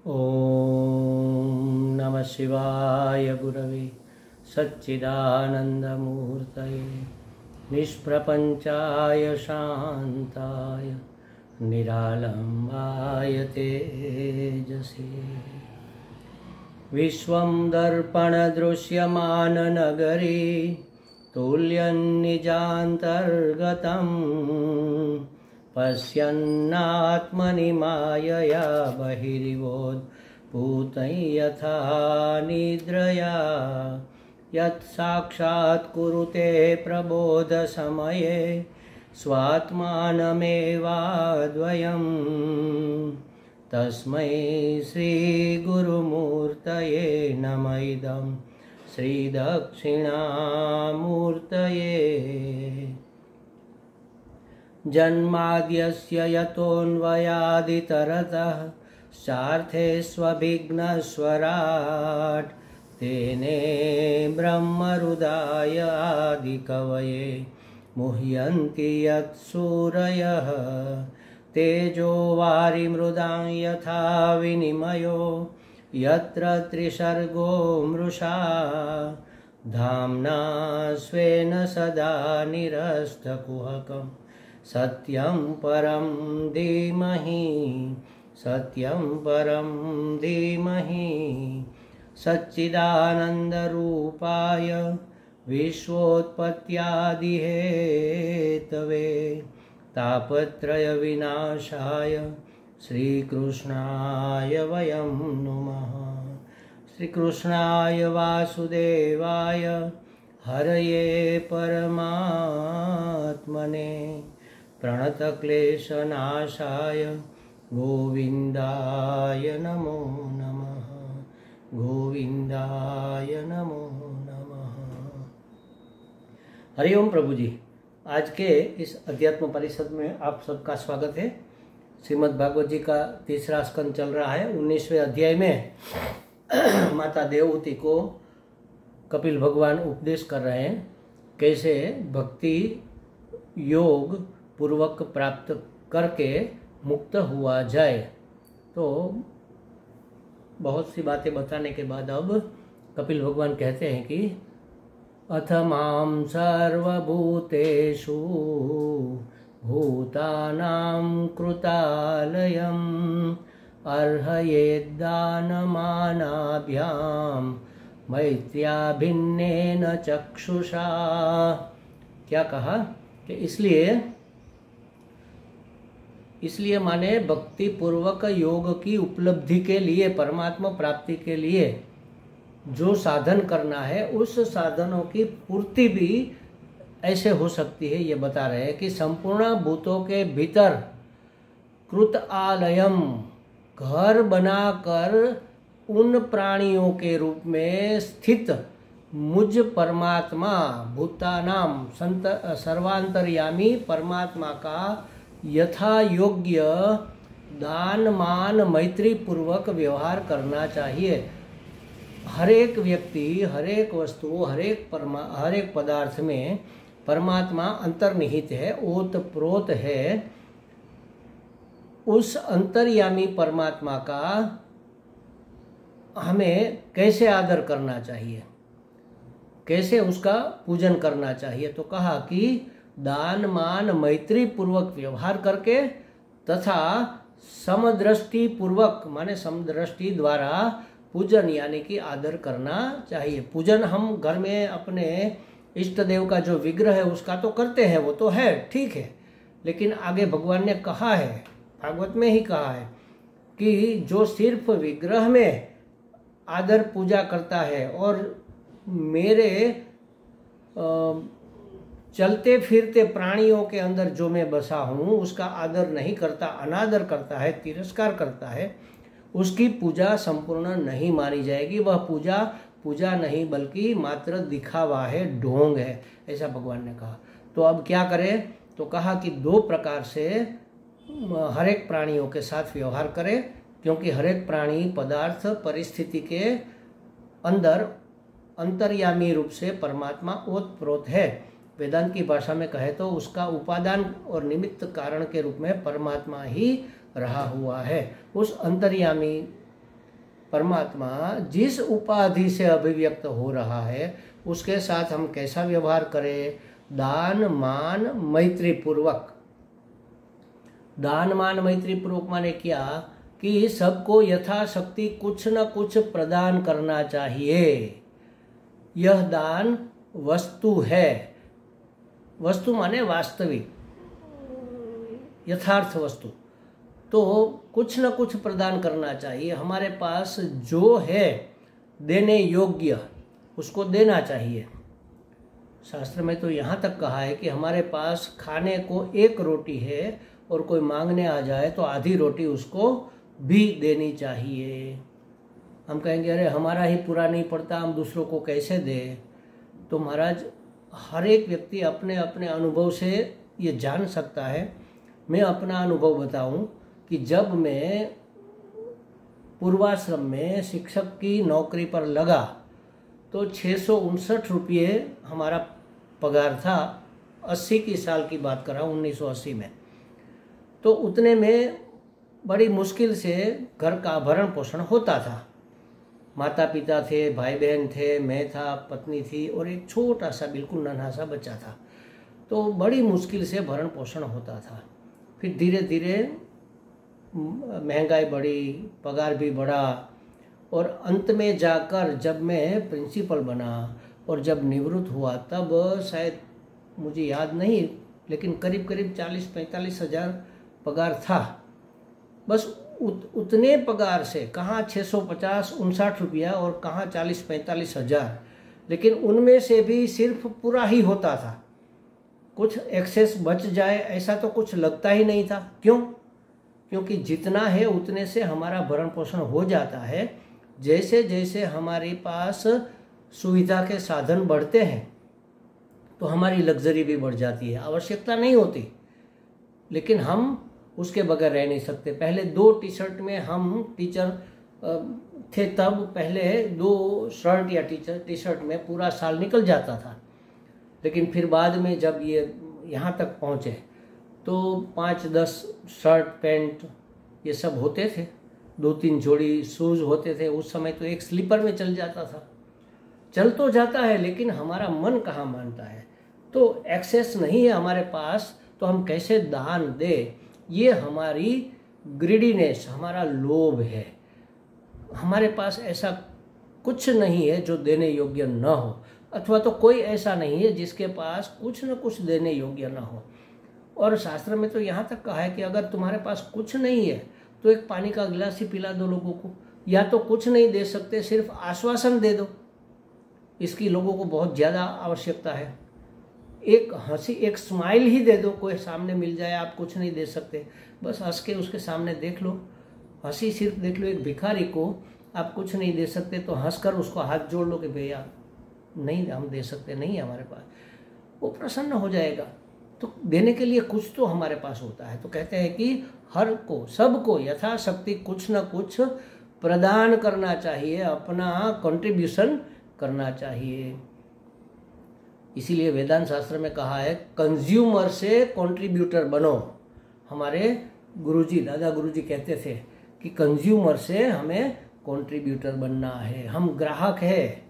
ओम नमः शिवाय गुरवे सच्चिदानन्दमूर्तये निष्प्रपञ्चाय शान्ताय निरालम्बाय तेजसे विश्वं दर्पणदृश्यमाननगरी तुल्यन्निजान्तर्गतम् पश्यन्नात्मनि मायया बहिरिवोद्भूतं यथा निद्रया यत् साक्षात् कुरुते प्रबोधसमये स्वात्मानमेवाद्वयम् तस्मै श्रीगुरुमूर्तये नमः इदं श्रीदक्षिणामूर्तये जन्माद्यस्य यतोऽन्वयादितरतः सार्थेष्वभिघ्नस्वराट् तेने ब्रह्महृदाय आदिकवये मुह्यन्ति यत्सूरयः तेजो वारिमृदां यथा विनिमयो यत्र त्रिसर्गो मृषा धाम्ना स्वेन सदा निरस्तकुहकम् सत्यं परं धीमहि सत्यं परं धीमहि सच्चिदानन्दरूपाय विश्वोत्पत्त्यादिहेतवे तापत्रयविनाशाय श्रीकृष्णाय वयं नुमः। श्रीकृष्णाय वासुदेवाय हरये परमात्मने प्रणतक्लेशनाशाय गोविन्दाय नमो नमः गोविन्दाय नमो नमः। हरिओम प्रभु जी, आज के इस अध्यात्म परिषद में आप सबका स्वागत है। श्रीमद् भागवत जी का तीसरा स्कंद चल रहा है। 19वें अध्याय में माता देवहूति को कपिल भगवान उपदेश कर रहे हैं कैसे भक्ति योग पूर्वक प्राप्त करके मुक्त हुआ जाए। तो बहुत सी बातें बताने के बाद अब कपिल भगवान कहते हैं कि अथ मां सर्वभूतेषु भूतानां कृतालयम् अर्हयेद्दानमानाभ्यां मैत्र्याभिन्नेन चक्षुषा। क्या कहा कि इसलिए माने भक्ति पूर्वक योग की उपलब्धि के लिए, परमात्मा प्राप्ति के लिए जो साधन करना है उस साधनों की पूर्ति भी ऐसे हो सकती है। ये बता रहे हैं कि संपूर्ण भूतों के भीतर कृत आलयम, घर बनाकर उन प्राणियों के रूप में स्थित मुझ परमात्मा, भूतानाम सर्वांतर्यामी परमात्मा का यथा योग्य दान मान मैत्री पूर्वक व्यवहार करना चाहिए। हर एक व्यक्ति, हर एक वस्तु, हर एक पदार्थ में परमात्मा अंतर्निहित है, ओतप्रोत है। उस अंतर्यामी परमात्मा का हमें कैसे आदर करना चाहिए, कैसे उसका पूजन करना चाहिए। तो कहा कि दान मान मैत्री पूर्वक व्यवहार करके तथा समदृष्टि पूर्वक, माने समदृष्टि द्वारा पूजन यानी कि आदर करना चाहिए। पूजन हम घर में अपने इष्ट देव का जो विग्रह है उसका तो करते हैं, वो तो है, ठीक है। लेकिन आगे भगवान ने कहा है, भागवत में ही कहा है कि जो सिर्फ विग्रह में आदर पूजा करता है और मेरे चलते फिरते प्राणियों के अंदर जो मैं बसा हूँ उसका आदर नहीं करता, अनादर करता है, तिरस्कार करता है, उसकी पूजा संपूर्ण नहीं मानी जाएगी। वह पूजा नहीं बल्कि मात्र दिखावा है, ढोंग है, ऐसा भगवान ने कहा। तो अब क्या करें? तो कहा कि दो प्रकार से हर एक प्राणियों के साथ व्यवहार करें, क्योंकि हर एक प्राणी पदार्थ परिस्थिति के अंदर अंतर्यामी रूप से परमात्मा ओतप्रोत है। वेदांत की भाषा में कहे तो उसका उपादान और निमित्त कारण के रूप में परमात्मा ही रहा हुआ है। उस अंतर्यामी परमात्मा जिस उपाधि से अभिव्यक्त हो रहा है उसके साथ हम कैसा व्यवहार करें? दान मान मैत्री पूर्वक। दान मान मैत्री पूर्वक माने क्या कि सबको यथाशक्ति कुछ न कुछ प्रदान करना चाहिए। यह दान वस्तु है। वस्तु माने वास्तविक यथार्थ वस्तु। तो कुछ न कुछ प्रदान करना चाहिए। हमारे पास जो है देने योग्य उसको देना चाहिए। शास्त्र में तो यहाँ तक कहा है कि हमारे पास खाने को एक रोटी है और कोई मांगने आ जाए तो आधी रोटी उसको भी देनी चाहिए। हम कहेंगे अरे हमारा ही पूरा नहीं पड़ता, हम दूसरों को कैसे दें? तो महाराज हर एक व्यक्ति अपने अपने अनुभव से ये जान सकता है। मैं अपना अनुभव बताऊं कि जब मैं पूर्वाश्रम में शिक्षक की नौकरी पर लगा तो 659 रुपये हमारा पगार था। 80 की साल की बात कर रहा हूँ, 1980 में। तो उतने में बड़ी मुश्किल से घर का भरण पोषण होता था। माता पिता थे, भाई बहन थे, मैं था, पत्नी थी और एक छोटा सा बिल्कुल नन्हा सा बच्चा था। तो बड़ी मुश्किल से भरण पोषण होता था। फिर धीरे धीरे महंगाई बढ़ी, पगार भी बढ़ा और अंत में जाकर जब मैं प्रिंसिपल बना और जब निवृत्त हुआ तब शायद मुझे याद नहीं लेकिन करीब करीब 40-45 हज़ार पगार था। बस उतने पगार से कहाँ 650-59 रुपया और कहाँ 40-45 हज़ार, लेकिन उनमें से भी सिर्फ पूरा ही होता था। कुछ एक्सेस बच जाए ऐसा तो कुछ लगता ही नहीं था। क्यों? क्योंकि जितना है उतने से हमारा भरण पोषण हो जाता है। जैसे जैसे हमारे पास सुविधा के साधन बढ़ते हैं तो हमारी लग्जरी भी बढ़ जाती है। आवश्यकता नहीं होती लेकिन हम उसके बगैर रह नहीं सकते। पहले 2 टी-शर्ट में हम टीचर थे तब पहले 2 शर्ट या टी-शर्ट में पूरा साल निकल जाता था। लेकिन फिर बाद में जब ये यहाँ तक पहुँचे तो 5-10 शर्ट पैंट ये सब होते थे, 2-3 जोड़ी शूज़ होते थे। उस समय तो एक स्लीपर में चल जाता था। चल तो जाता है लेकिन हमारा मन कहाँ मानता है। तो एक्सेस नहीं है हमारे पास तो हम कैसे दान दें? ये हमारी ग्रीडीनेस, हमारा लोभ है। हमारे पास ऐसा कुछ नहीं है जो देने योग्य न हो, अथवा तो कोई ऐसा नहीं है जिसके पास कुछ न कुछ देने योग्य न हो। और शास्त्र में तो यहाँ तक कहा है कि अगर तुम्हारे पास कुछ नहीं है तो एक पानी का गिलास ही पिला दो लोगों को, या तो कुछ नहीं दे सकते सिर्फ आश्वासन दे दो। इसकी लोगों को बहुत ज़्यादा आवश्यकता है। एक हंसी, एक स्माइल ही दे दो। कोई सामने मिल जाए, आप कुछ नहीं दे सकते, बस हंस के उसके सामने देख लो, हंसी सिर्फ देख लो। एक भिखारी को आप कुछ नहीं दे सकते तो हंसकर उसको हाथ जोड़ लो कि भैया नहीं हम दे सकते, नहीं है हमारे पास, वो प्रसन्न हो जाएगा। तो देने के लिए कुछ तो हमारे पास होता है। तो कहते हैं कि हर को, सबको यथाशक्ति कुछ न कुछ प्रदान करना चाहिए, अपना कंट्रीब्यूशन करना चाहिए। इसीलिए वेदांत शास्त्र में कहा है कंज्यूमर से कंट्रीब्यूटर बनो। हमारे गुरुजी, दादा गुरुजी कहते थे कि कंज्यूमर से हमें कंट्रीब्यूटर बनना है। हम ग्राहक है,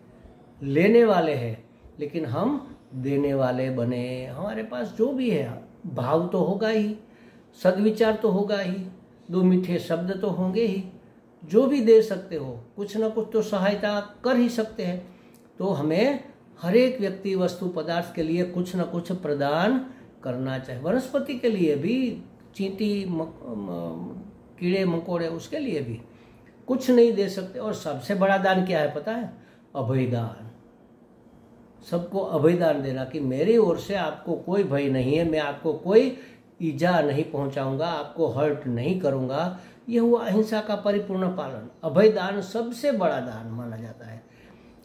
लेने वाले हैं, लेकिन हम देने वाले बने। हमारे पास जो भी है भाव तो होगा ही, सद्विचार तो होगा ही, 2 मीठे शब्द तो होंगे ही। जो भी दे सकते हो कुछ ना कुछ तो सहायता कर ही सकते हैं। तो हमें हर एक व्यक्ति वस्तु पदार्थ के लिए कुछ न कुछ प्रदान करना चाहिए। वनस्पति के लिए भी, चींटी कीड़े मकोड़े उसके लिए भी कुछ नहीं दे सकते। और सबसे बड़ा दान क्या है पता है? अभय दान। सबको अभय दान देना कि मेरी ओर से आपको कोई भय नहीं है, मैं आपको कोई ईजा नहीं पहुंचाऊंगा, आपको हर्ट नहीं करूंगा। यह हुआ अहिंसा का परिपूर्ण पालन। अभय दान सबसे बड़ा दान माना जाता है।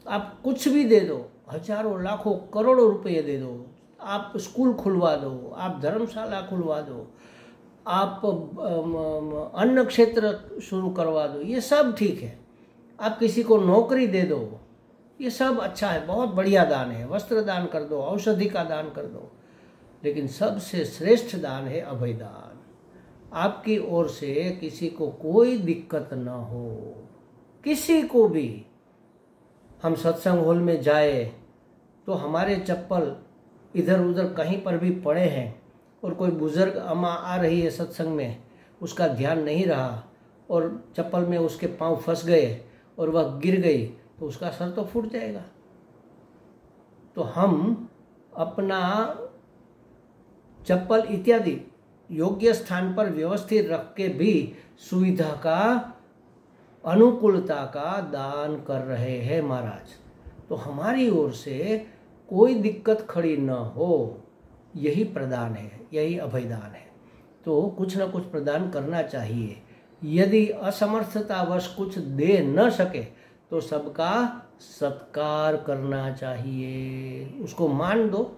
आप कुछ भी दे दो, हजारों लाखों करोड़ों रुपये दे दो, आप स्कूल खुलवा दो, आप धर्मशाला खुलवा दो, आप अन्न क्षेत्र शुरू करवा दो, ये सब ठीक है। आप किसी को नौकरी दे दो, ये सब अच्छा है, बहुत बढ़िया दान है। वस्त्र दान कर दो, औषधि का दान कर दो, लेकिन सबसे श्रेष्ठ दान है अभय दान। आपकी ओर से किसी को कोई दिक्कत न हो, किसी को भी हम सत्संग हॉल में जाए तो हमारे चप्पल इधर उधर कहीं पर भी पड़े हैं और कोई बुजुर्ग अम्मा आ रही है सत्संग में, उसका ध्यान नहीं रहा और चप्पल में उसके पांव फंस गए और वह गिर गई तो उसका सर तो फूट जाएगा। तो हम अपना चप्पल इत्यादि योग्य स्थान पर व्यवस्थित रख के भी सुविधा का, अनुकूलता का दान कर रहे हैं महाराज। तो हमारी ओर से कोई दिक्कत खड़ी न हो, यही प्रदान है, यही अभयदान है। तो कुछ न कुछ प्रदान करना चाहिए। यदि असमर्थतावश कुछ दे न सके तो सबका सत्कार करना चाहिए, उसको मान दो,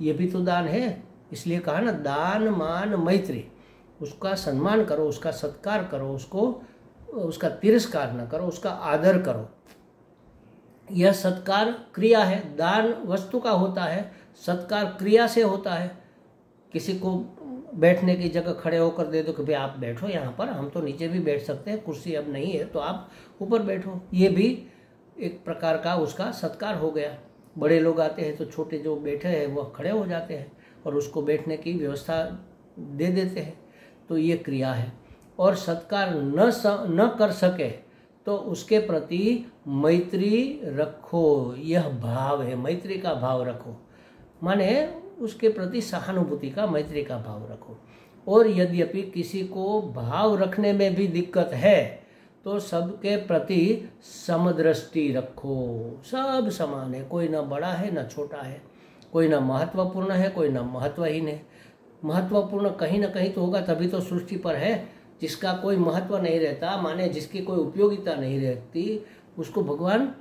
ये भी तो दान है। इसलिए कहा ना, दान मान मैत्री, उसका सम्मान करो, उसका सत्कार करो, उसका तिरस्कार न करो, उसका आदर करो। यह सत्कार क्रिया है। दान वस्तु का होता है, सत्कार क्रिया से होता है। किसी को बैठने की जगह खड़े होकर दे दो कि भाई आप बैठो यहाँ पर, हम तो नीचे भी बैठ सकते हैं, कुर्सी अब नहीं है तो आप ऊपर बैठो, ये भी एक प्रकार का उसका सत्कार हो गया। बड़े लोग आते हैं तो छोटे जो बैठे हैं वह खड़े हो जाते हैं और उसको बैठने की व्यवस्था दे देते हैं, तो ये क्रिया है। और सत्कार न कर सके तो उसके प्रति मैत्री रखो, यह भाव है, मैत्री का भाव रखो, माने उसके प्रति सहानुभूति का, मैत्री का भाव रखो। और यद्यपि किसी को भाव रखने में भी दिक्कत है तो सबके प्रति समदृष्टि रखो। सब समान है, कोई ना बड़ा है ना छोटा है, कोई ना महत्वपूर्ण है, कोई ना महत्वहीन है। महत्वपूर्ण कहीं ना कहीं तो होगा, तभी तो सृष्टि पर है। जिसका कोई महत्व नहीं रहता, माने जिसकी कोई उपयोगिता नहीं रहती, उसको भगवान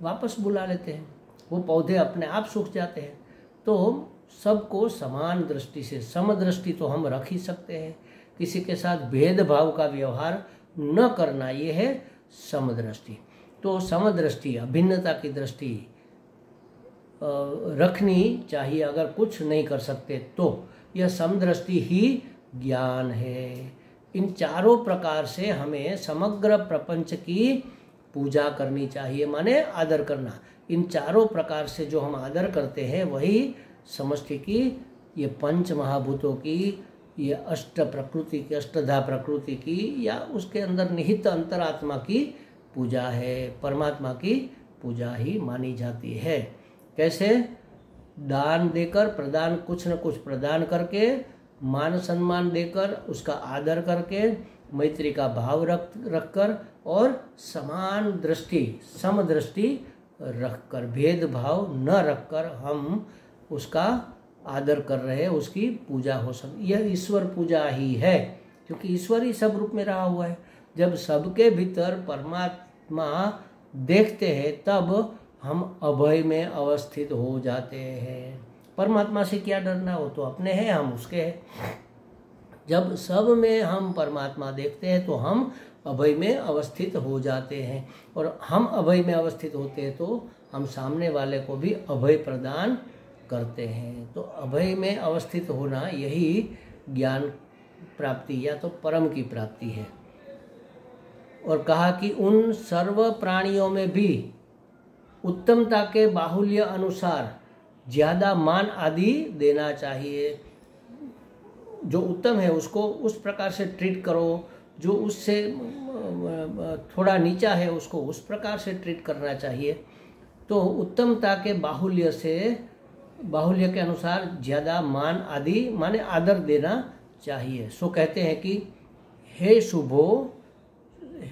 वापस बुला लेते हैं, वो पौधे अपने आप सूख जाते हैं। तो सबको समान दृष्टि से, समदृष्टि तो हम रख ही सकते हैं। किसी के साथ भेदभाव का व्यवहार न करना, ये है समदृष्टि। तो समदृष्टि, अभिन्नता की दृष्टि रखनी चाहिए। अगर कुछ नहीं कर सकते तो यह समदृष्टि ही ज्ञान है। इन चारों प्रकार से हमें समग्र प्रपंच की पूजा करनी चाहिए, माने आदर करना। इन चारों प्रकार से जो हम आदर करते हैं वही समष्टि की, ये पंच महाभूतों की, ये अष्ट प्रकृति की, अष्टधा प्रकृति की, या उसके अंदर निहित अंतरात्मा की पूजा है, परमात्मा की पूजा ही मानी जाती है। कैसे? दान देकर, प्रदान, कुछ न कुछ प्रदान करके, मान सम्मान देकर, उसका आदर करके, मैत्री का भाव रखकर और समान दृष्टि, समदृष्टि रखकर, भेदभाव न रखकर हम उसका आदर कर रहे हैं, उसकी पूजा हो सकती। यह ईश्वर पूजा ही है, क्योंकि ईश्वर ही सब रूप में रहा हुआ है। जब सबके भीतर परमात्मा देखते हैं तब हम अभय में अवस्थित हो जाते हैं। परमात्मा से क्या डरना, हो तो अपने हैं, हम उसके हैं। जब सब में हम परमात्मा देखते हैं तो हम अभय में अवस्थित हो जाते हैं, और हम अभय में अवस्थित होते हैं तो हम सामने वाले को भी अभय प्रदान करते हैं। तो अभय में अवस्थित होना यही ज्ञान प्राप्ति या तो परम की प्राप्ति है। और कहा कि उन सर्व प्राणियों में भी उत्तमता के बाहुल्य अनुसार ज्यादा मान आदि देना चाहिए। जो उत्तम है उसको उस प्रकार से ट्रीट करो, जो उससे थोड़ा नीचा है उसको उस प्रकार से ट्रीट करना चाहिए। तो उत्तमता के बाहुल्य के अनुसार ज्यादा मान आदि माने आदर देना चाहिए। सो कहते हैं कि हे शुभो,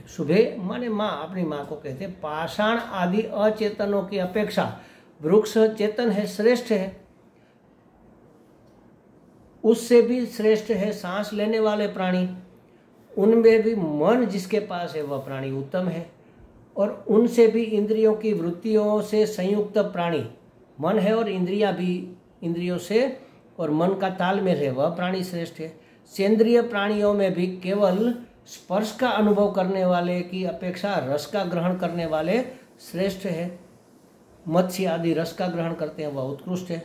शुभे माने माँ, अपनी माँ को कहते हैं, पाषाण आदि अचेतनों की अपेक्षा वृक्ष चेतन है, श्रेष्ठ है, उससे भी श्रेष्ठ है सांस लेने वाले प्राणी। उनमें भी मन जिसके पास है वह प्राणी उत्तम है, और उनसे भी इंद्रियों की वृत्तियों से संयुक्त प्राणी, मन है और इंद्रियां भी, इंद्रियों से और मन का तालमेल है, वह प्राणी श्रेष्ठ है। सेंद्रिय प्राणियों में भी केवल स्पर्श का अनुभव करने वाले की अपेक्षा रस का ग्रहण करने वाले श्रेष्ठ है। मत्स्य आदि रस का ग्रहण करते हैं, वह उत्कृष्ट है।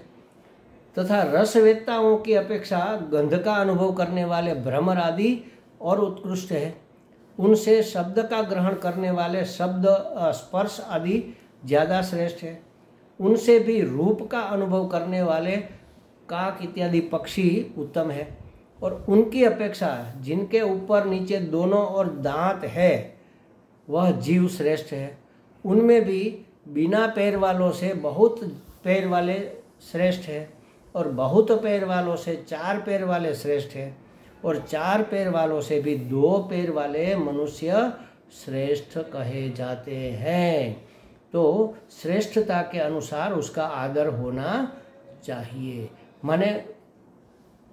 तथा रसवेत्ताओं की अपेक्षा गंध का अनुभव करने वाले भ्रमर आदि और उत्कृष्ट है। उनसे शब्द का ग्रहण करने वाले शब्द, स्पर्श आदि ज़्यादा श्रेष्ठ है। उनसे भी रूप का अनुभव करने वाले काक इत्यादि पक्षी उत्तम है। और उनकी अपेक्षा जिनके ऊपर नीचे दोनों ओर दांत है वह जीव श्रेष्ठ है। उनमें भी बिना पैर वालों से बहुत पैर वाले श्रेष्ठ है, और बहुत पैर वालों से 4 पैर वाले श्रेष्ठ है, और 4 पैर वालों से भी 2 पैर वाले मनुष्य श्रेष्ठ कहे जाते हैं। तो श्रेष्ठता के अनुसार उसका आदर होना चाहिए। माने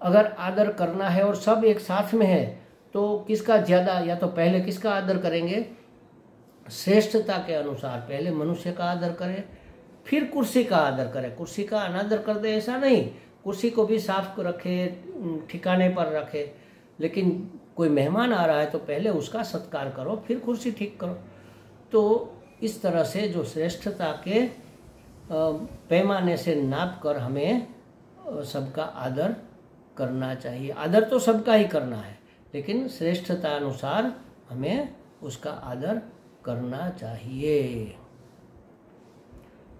अगर आदर करना है और सब एक साथ में है तो किसका ज़्यादा, या तो पहले किसका आदर करेंगे? श्रेष्ठता के अनुसार पहले मनुष्य का आदर करें, फिर कुर्सी का आदर करें। कुर्सी का अनादर कर दे ऐसा नहीं, कुर्सी को भी साफ रखे, ठिकाने पर रखे। लेकिन कोई मेहमान आ रहा है तो पहले उसका सत्कार करो, फिर कुर्सी ठीक करो। तो इस तरह से जो श्रेष्ठता के पैमाने से नाप कर हमें सबका आदर करना चाहिए। आदर तो सबका ही करना है, लेकिन श्रेष्ठता अनुसार हमें उसका आदर करना चाहिए।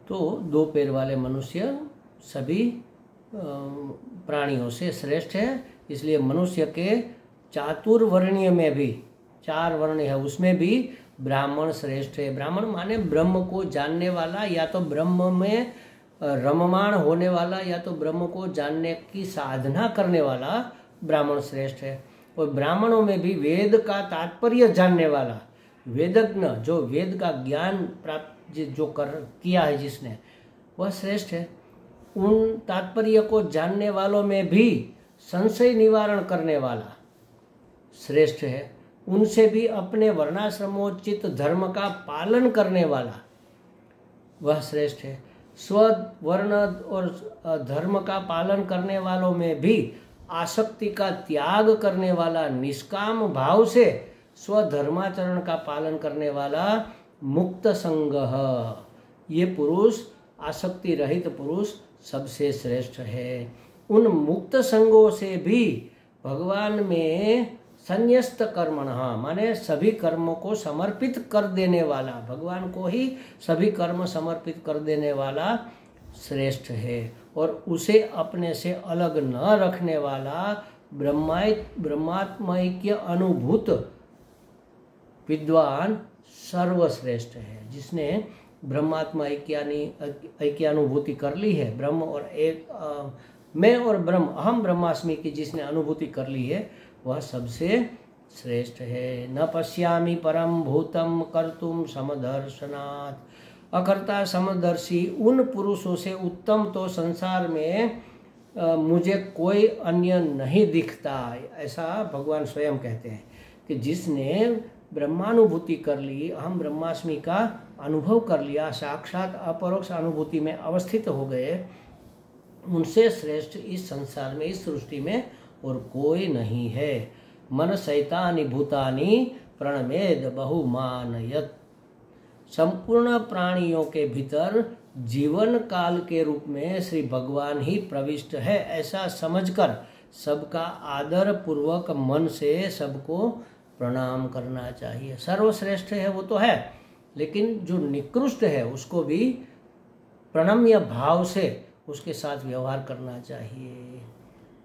तो 2 पैर वाले मनुष्य सभी प्राणियों से श्रेष्ठ है। इसलिए मनुष्य के चातुर्वर्णीय में भी 4 वर्ण है, उसमें भी ब्राह्मण श्रेष्ठ है। ब्राह्मण माने ब्रह्म को जानने वाला, या तो ब्रह्म में रममाण होने वाला, या तो ब्रह्म को जानने की साधना करने वाला ब्राह्मण श्रेष्ठ है। और ब्राह्मणों में भी वेद का तात्पर्य जानने वाला, वेदज्ञ, जो वेद का ज्ञान प्राप्त जो किया है जिसने, वह श्रेष्ठ है। उन तात्पर्य को जानने वालों में भी संशय निवारण करने वाला श्रेष्ठ है। उनसे भी अपने वर्णाश्रमोचित धर्म का पालन करने वाला वह श्रेष्ठ है। स्वर्ण और धर्म का पालन करने वालों में भी आसक्ति का त्याग करने वाला, निष्काम भाव से स्वधर्माचरण का पालन करने वाला मुक्त संग, ये पुरुष, आसक्ति रहित पुरुष सबसे श्रेष्ठ है। उन मुक्त संगों से भी भगवान में संन्यस्त कर्मणः, माने सभी कर्मों को समर्पित कर देने वाला, भगवान को ही सभी कर्म समर्पित कर देने वाला श्रेष्ठ है। और उसे अपने से अलग न रखने वाला ब्रह्मात्मैक्य अनुभूत विद्वान सर्वश्रेष्ठ है। जिसने ब्रह्मात्मा ऐक्यानुभूति कर ली है, ब्रह्म और एक मैं और ब्रह्म, अहम ब्रह्मास्मि की जिसने अनुभूति कर ली है, वह सबसे श्रेष्ठ है। न पश्यामि परम भूतम कर्तुम समदर्शनात्, अकर्ता समदर्शी उन पुरुषों से उत्तम तो संसार में मुझे कोई अन्य नहीं दिखता, ऐसा भगवान स्वयं कहते हैं। कि जिसने ब्रह्मानुभूति कर ली, अहम ब्रह्मास्मि का अनुभव कर लिया, साक्षात अपरोक्ष अनुभूति में अवस्थित हो गए, उनसे श्रेष्ठ इस संसार में, इस सृष्टि में और कोई नहीं है। मन शैतानि भूतानि प्रणमेद बहुमानयत, संपूर्ण प्राणियों के भीतर जीवन काल के रूप में श्री भगवान ही प्रविष्ट है, ऐसा समझकर सबका आदर पूर्वक मन से सबको प्रणाम करना चाहिए। सर्वश्रेष्ठ है वो तो है, लेकिन जो निकृष्ट है उसको भी प्रणम्य भाव से उसके साथ व्यवहार करना चाहिए।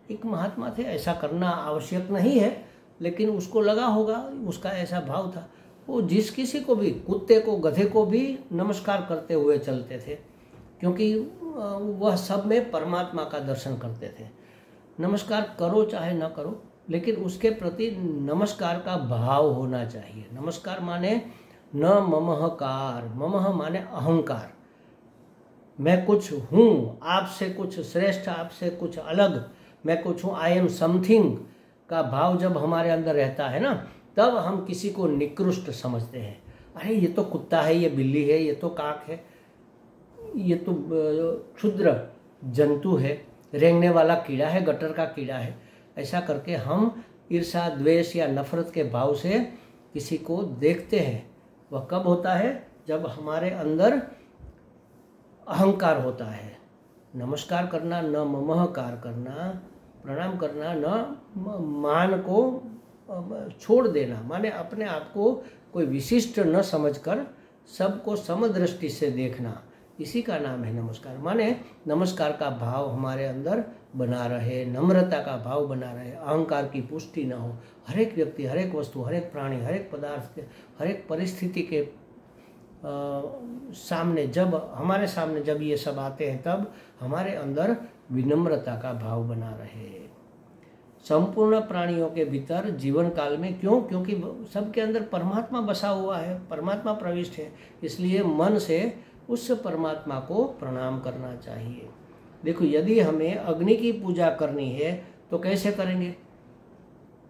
एक महात्मा थे, ऐसा करना आवश्यक नहीं है, लेकिन उसको लगा होगा, उसका ऐसा भाव था। वो जिस किसी को भी, कुत्ते को, गधे को भी नमस्कार करते हुए चलते थे, क्योंकि वह सब में परमात्मा का दर्शन करते थे। नमस्कार करो चाहे न करो, लेकिन उसके प्रति नमस्कार का भाव होना चाहिए। नमस्कार माने न ममहकार, ममह माने अहंकार, मैं कुछ हूँ, आपसे कुछ श्रेष्ठ, आपसे कुछ अलग, मैं कुछ हूँ, आई एम समथिंग का भाव जब हमारे अंदर रहता है ना, तब हम किसी को निकृष्ट समझते हैं। अरे ये तो कुत्ता है, ये बिल्ली है, ये तो काक है, ये तो क्षुद्र जंतु है, रेंगने वाला कीड़ा है, गटर का कीड़ा है। ऐसा करके हम ईर्ष्या, द्वेष या नफरत के भाव से किसी को देखते हैं। वह कब होता है? जब हमारे अंदर अहंकार होता है। नमस्कार करना, न ममहकार करना, प्रणाम करना, न मान को छोड़ देना, माने अपने आप को कोई विशिष्ट न समझकर सबको समदृष्टि से देखना, इसी का नाम है नमस्कार। माने नमस्कार का भाव हमारे अंदर बना रहे, नम्रता का भाव बना रहे, अहंकार की पुष्टि न हो। हर एक व्यक्ति, हर एक वस्तु, हर एक प्राणी, हर एक पदार्थ, हर एक परिस्थिति के सामने जब हमारे सामने जब ये सब आते हैं तब हमारे अंदर विनम्रता का भाव बना रहे। संपूर्ण प्राणियों के भीतर जीवन काल में, क्यों? क्योंकि सबके अंदर परमात्मा बसा हुआ है, परमात्मा प्रविष्ट है, इसलिए मन से उस परमात्मा को प्रणाम करना चाहिए। देखो, यदि हमें अग्नि की पूजा करनी है तो कैसे करेंगे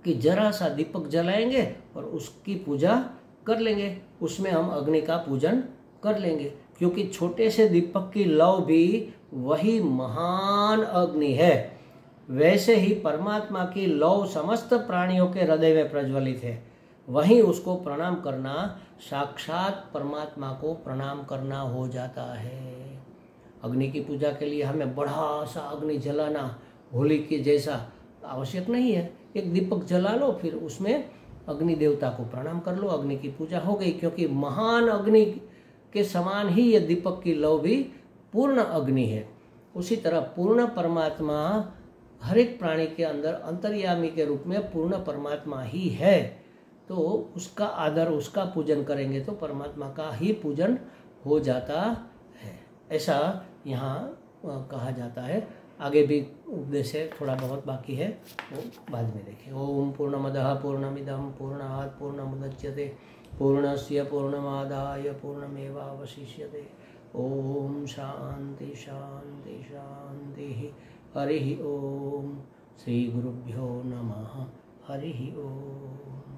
कि जरा सा दीपक जलाएंगे और उसकी पूजा कर लेंगे, उसमें हम अग्नि का पूजन कर लेंगे, क्योंकि छोटे से दीपक की लौ भी वही महान अग्नि है। वैसे ही परमात्मा की लौ समस्त प्राणियों के हृदय में प्रज्वलित है, वहीं उसको प्रणाम करना साक्षात परमात्मा को प्रणाम करना हो जाता है। अग्नि की पूजा के लिए हमें बड़ा सा अग्नि जलाना होली के जैसा आवश्यक नहीं है। एक दीपक जला लो, फिर उसमें अग्नि देवता को प्रणाम कर लो, अग्नि की पूजा हो गई। क्योंकि महान अग्नि के समान ही ये दीपक की लौ भी पूर्ण अग्नि है। उसी तरह पूर्ण परमात्मा हर एक प्राणी के अंदर अंतर्यामी के रूप में पूर्ण परमात्मा ही है, तो उसका आदर, उसका पूजन करेंगे तो परमात्मा का ही पूजन हो जाता है, ऐसा यहाँ कहा जाता है। आगे भी उपदेश है, थोड़ा बहुत बाकी है, वो बाद में देखें। ओम पूर्णमदः पूर्णमिदं पूर्णात् पूर्णमुदच्यते पूर्णस्य पूर्णमादाय पूर्णमेवावशिष्यते। ओम शांति शांति शांति। हरि ओम। श्री गुरुभ्यो नमः। हरि ओम।